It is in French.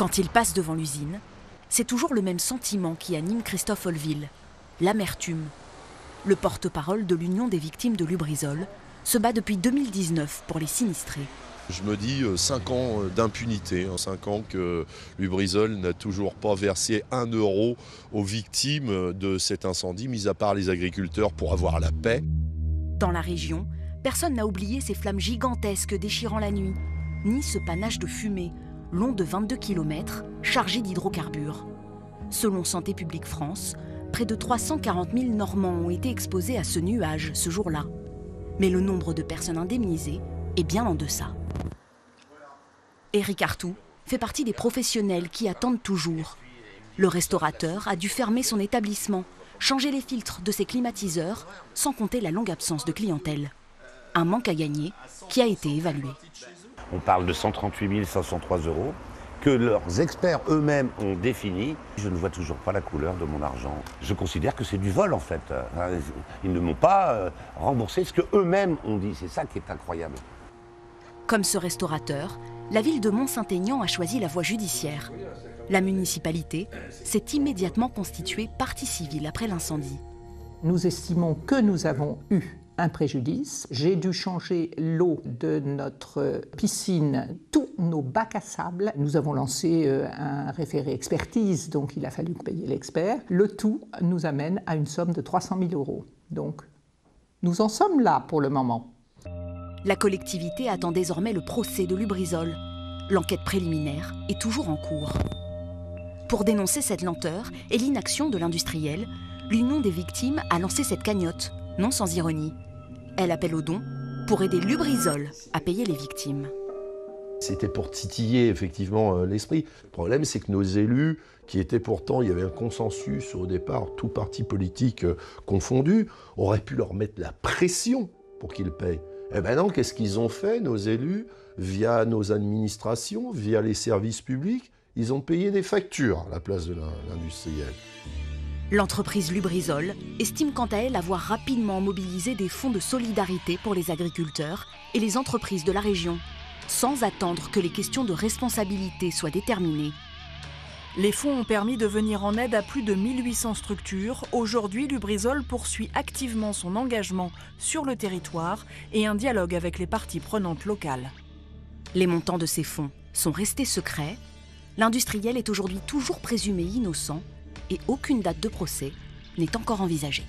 Quand il passe devant l'usine, c'est toujours le même sentiment qui anime Christophe Olville, l'amertume. Le porte-parole de l'Union des victimes de Lubrizol se bat depuis 2019 pour les sinistrés. Je me dis 5 ans d'impunité, 5 ans que Lubrizol n'a toujours pas versé 1 euro aux victimes de cet incendie, mis à part les agriculteurs pour avoir la paix. Dans la région, personne n'a oublié ces flammes gigantesques déchirant la nuit, ni ce panache de fumée, long de 22 km, chargé d'hydrocarbures. Selon Santé publique France, près de 340 000 Normands ont été exposés à ce nuage ce jour-là. Mais le nombre de personnes indemnisées est bien en deçà. Éric Artout fait partie des professionnels qui attendent toujours. Le restaurateur a dû fermer son établissement, changer les filtres de ses climatiseurs, sans compter la longue absence de clientèle. Un manque à gagner qui a été évalué. On parle de 138 503 euros que leurs experts eux-mêmes ont défini. Je ne vois toujours pas la couleur de mon argent. Je considère que c'est du vol en fait. Ils ne m'ont pas remboursé ce qu'eux-mêmes ont dit. C'est ça qui est incroyable. Comme ce restaurateur, la ville de Mont-Saint-Aignan a choisi la voie judiciaire. La municipalité s'est immédiatement constituée partie civile après l'incendie. Nous estimons que nous avons eu un préjudice. J'ai dû changer l'eau de notre piscine, tous nos bacs à sable. Nous avons lancé un référé expertise, donc il a fallu payer l'expert. Le tout nous amène à une somme de 300 000 euros. Donc nous en sommes là pour le moment. La collectivité attend désormais le procès de Lubrizol. L'enquête préliminaire est toujours en cours. Pour dénoncer cette lenteur et l'inaction de l'industriel, l'Union des victimes a lancé cette cagnotte, non sans ironie. Elle appelle aux dons pour aider Lubrizol à payer les victimes. C'était pour titiller effectivement l'esprit. Le problème, c'est que nos élus, qui étaient pourtant, il y avait un consensus au départ, tout parti politique confondu, auraient pu leur mettre la pression pour qu'ils payent. Eh bien non, qu'est-ce qu'ils ont fait, nos élus, via nos administrations, via les services publics? Ils ont payé des factures à la place de l'industriel. L'entreprise Lubrizol estime quant à elle avoir rapidement mobilisé des fonds de solidarité pour les agriculteurs et les entreprises de la région, sans attendre que les questions de responsabilité soient déterminées. Les fonds ont permis de venir en aide à plus de 1800 structures. Aujourd'hui, Lubrizol poursuit activement son engagement sur le territoire et un dialogue avec les parties prenantes locales. Les montants de ces fonds sont restés secrets. L'industriel est aujourd'hui toujours présumé innocent et aucune date de procès n'est encore envisagée.